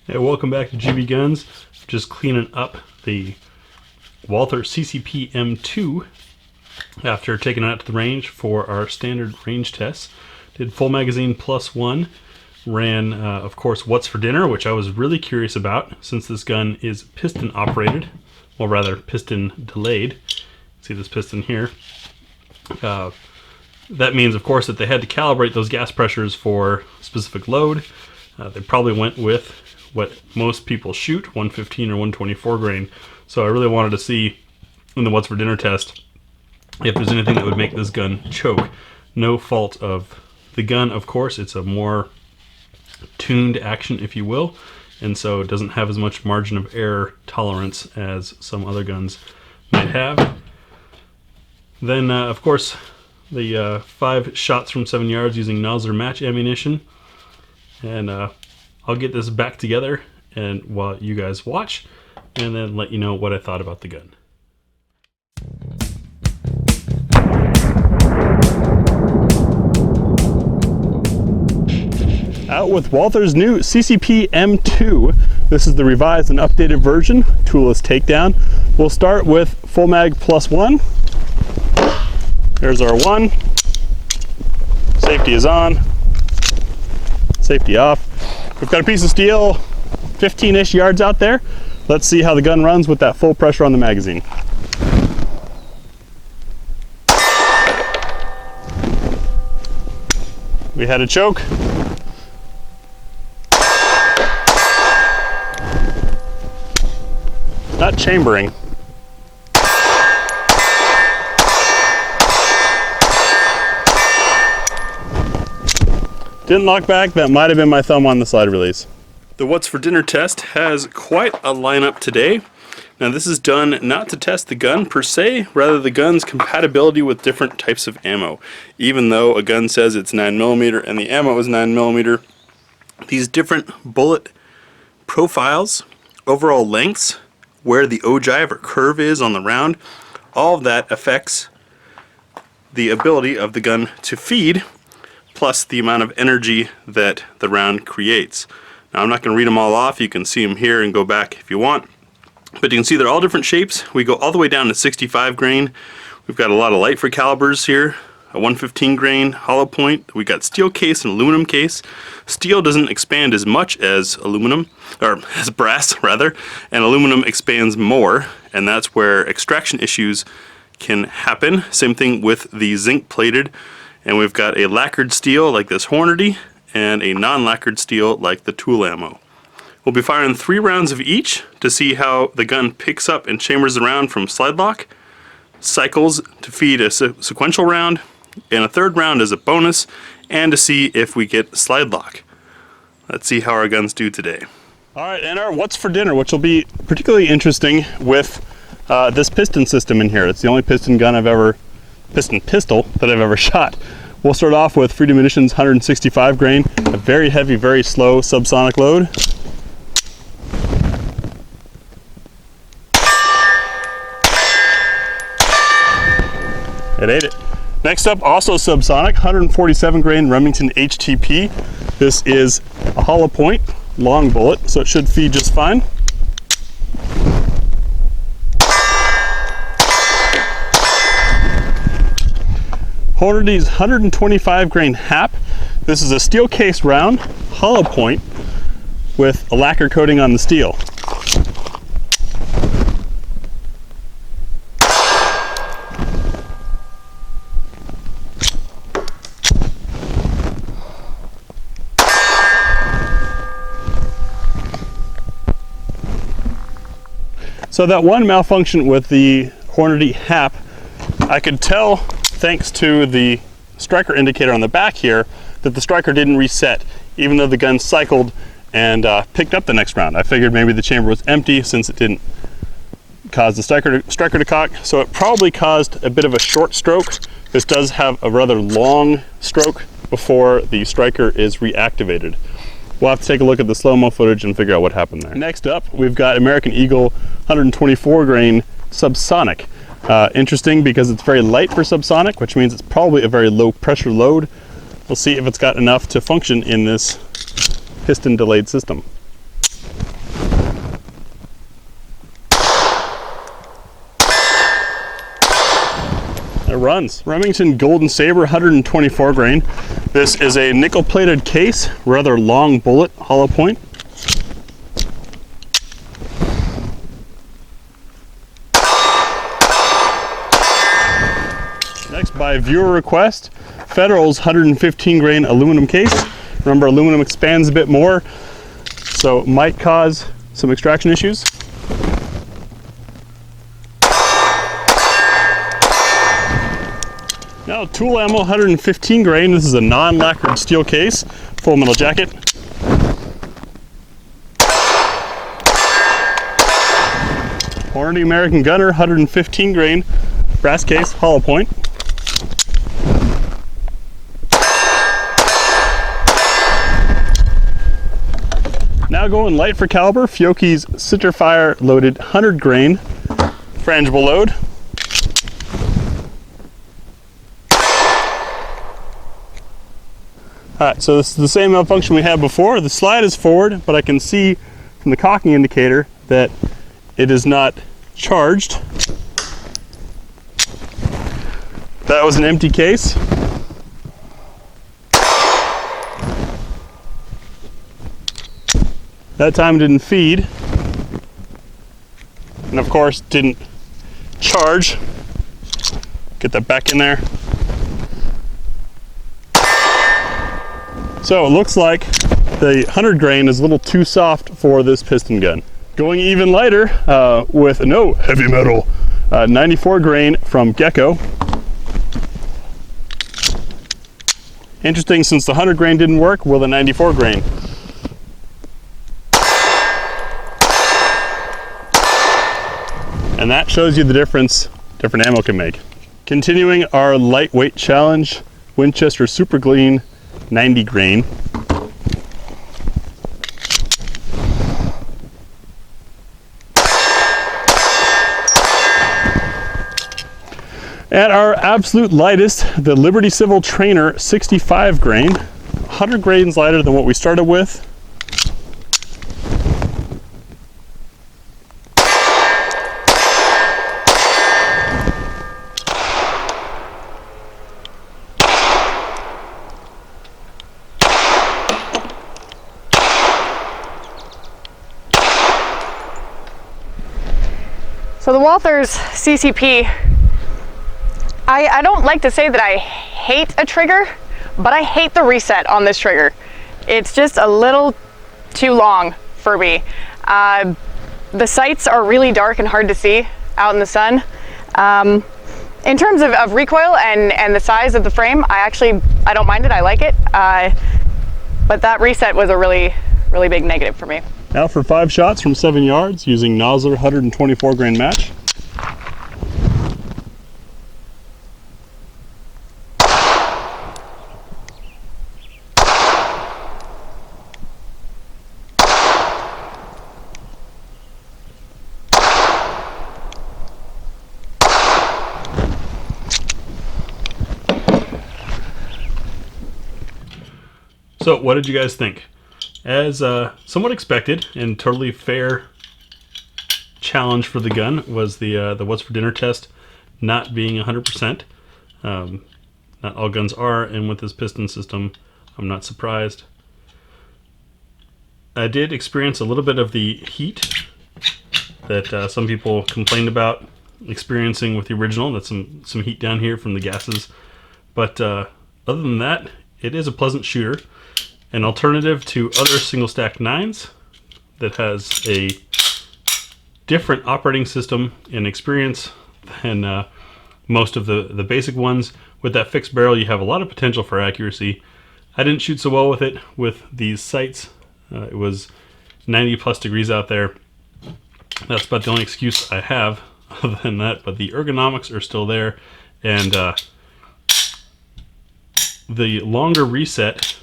Hey, welcome back to GBGuns. Just cleaning up the Walther CCP M2 after taking it out to the range for our standard range tests. Did full magazine +1. Ran, of course, What's for Dinner, which I was really curious about since this gun is piston operated. Well, rather, piston delayed. See this piston here. That means, of course, that they had to calibrate those gas pressures for specific load. They probably went with what most people shoot, 115 or 124 grain. So I really wanted to see in the What's for Dinner test if there's anything that would make this gun choke. No fault of the gun, of course. It's a more tuned action, if you will, and so it doesn't have as much margin of error tolerance as some other guns might have. Then, of course, the 5 shots from 7 yards using Nosler match ammunition. And I'll get this back together and while you guys watch, and then let you know what I thought about the gun. Out with Walther's new CCP M2. This is the revised and updated version, toolless takedown. We'll start with full mag +1. There's our 1. Safety is on. Safety off. We've got a piece of steel 15-ish yards out there. Let's see how the gun runs with that full pressure on the magazine. We had a choke. Not chambering. Didn't lock back. That might have been my thumb on the slide release. The What's for Dinner test has quite a lineup today. Now this is done not to test the gun per se, rather the gun's compatibility with different types of ammo. Even though a gun says it's 9mm and the ammo is 9mm, these different bullet profiles, overall lengths, where the ogive or curve is on the round, all of that affects the ability of the gun to feed, plus the amount of energy that the round creates. Now I'm not going to read them all off. You can see them here and go back if you want. But you can see they're all different shapes. We go all the way down to 65 grain. We've got a lot of light for calibers here. A 115 grain hollow point. We got steel case and aluminum case. Steel doesn't expand as much as aluminum, or as brass rather, and aluminum expands more, and that's where extraction issues can happen. Same thing with the zinc plated. And we've got a lacquered steel like this Hornady and a non-lacquered steel like the tool ammo. We'll be firing 3 rounds of each to see how the gun picks up and chambers the round from slide lock, cycles to feed a sequential round, and a 3rd round as a bonus, and to see if we get slide lock. Let's see how our guns do today. Alright, and our What's for Dinner, which will be particularly interesting with this piston system in here. It's the only piston pistol that I've ever shot. We'll start off with Freedom Munitions 165 grain, a very heavy, very slow subsonic load. It ate it. Next up, also subsonic, 147 grain Remington HTP. This is a hollow point, long bullet, so it should feed just fine. Hornady's 125 grain HAP. This is a steel case round, hollow point, with a lacquer coating on the steel. So that one malfunction with the Hornady HAP, I could tell, thanks to the striker indicator on the back here, that the striker didn't reset, even though the gun cycled and picked up the next round. I figured maybe the chamber was empty since it didn't cause the striker to cock, so it probably caused a bit of a short stroke. This does have a rather long stroke before the striker is reactivated. We'll have to take a look at the slow-mo footage and figure out what happened there. Next up, we've got American Eagle 124 grain subsonic. Interesting because it's very light for subsonic, which means it's probably a very low pressure load. We'll see if it's got enough to function in this piston delayed system. runs. Remington Golden Saber 124 grain. This is a nickel plated case, rather long bullet, hollow point. Next, by viewer request, Federal's 115 grain aluminum case. Remember, aluminum expands a bit more, so it might cause some extraction issues. Now, tool ammo 115 grain. This is a non-lacquered steel case, full metal jacket. Hornady American Gunner 115 grain, brass case, hollow point. Now going light for caliber, Fiocchi's Centerfire loaded 100 grain, frangible load. Alright, so this is the same malfunction we had before. The slide is forward, but I can see from the cocking indicator that it is not charged. That was an empty case. That time didn't feed. And of course didn't charge. Get that back in there. So it looks like the 100 grain is a little too soft for this piston gun. Going even lighter with no heavy metal, 94 grain from Gecko. Interesting, since the 100 grain didn't work, will the 94 grain? And that shows you the difference different ammo can make. Continuing our lightweight challenge, Winchester Super Clean 90 grain. And our absolute lightest, the Liberty Civil Trainer 65 grain, 100 grains lighter than what we started with. So the Walther's CCP, I don't like to say that I hate a trigger, but I hate the reset on this trigger. It's just a little too long for me. The sights are really dark and hard to see out in the sun. In terms of recoil and the size of the frame, I don't mind it, I like it. But that reset was a really big negative for me. Now for 5 shots from 7 yards using Nosler 124 grain match. So what did you guys think? As somewhat expected and totally fair challenge for the gun was the What's for Dinner test not being 100%. Not all guns are, and with this piston system, I'm not surprised. I did experience a little bit of the heat that some people complained about experiencing with the original. That's some heat down here from the gases. But other than that, it is a pleasant shooter. An alternative to other single stack 9s that has a different operating system and experience than most of the basic ones. With that fixed barrel, you have a lot of potential for accuracy. I didn't shoot so well with it with these sights. It was 90 plus degrees out there. That's about the only excuse I have other than that, but the ergonomics are still there, and the longer reset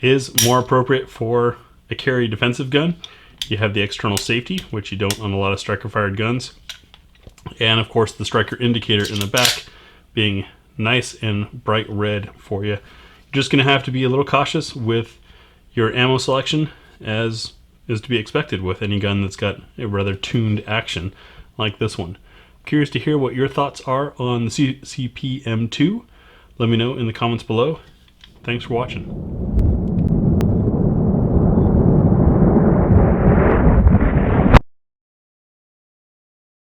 is more appropriate for a carry defensive gun. You have the external safety, which you don't on a lot of striker fired guns, and of course the striker indicator in the back being nice and bright red for you. You're just going to have to be a little cautious with your ammo selection, as is to be expected with any gun that's got a rather tuned action like this one. Curious to hear what your thoughts are on the CCP M2. Let me know in the comments below. Thanks for watching.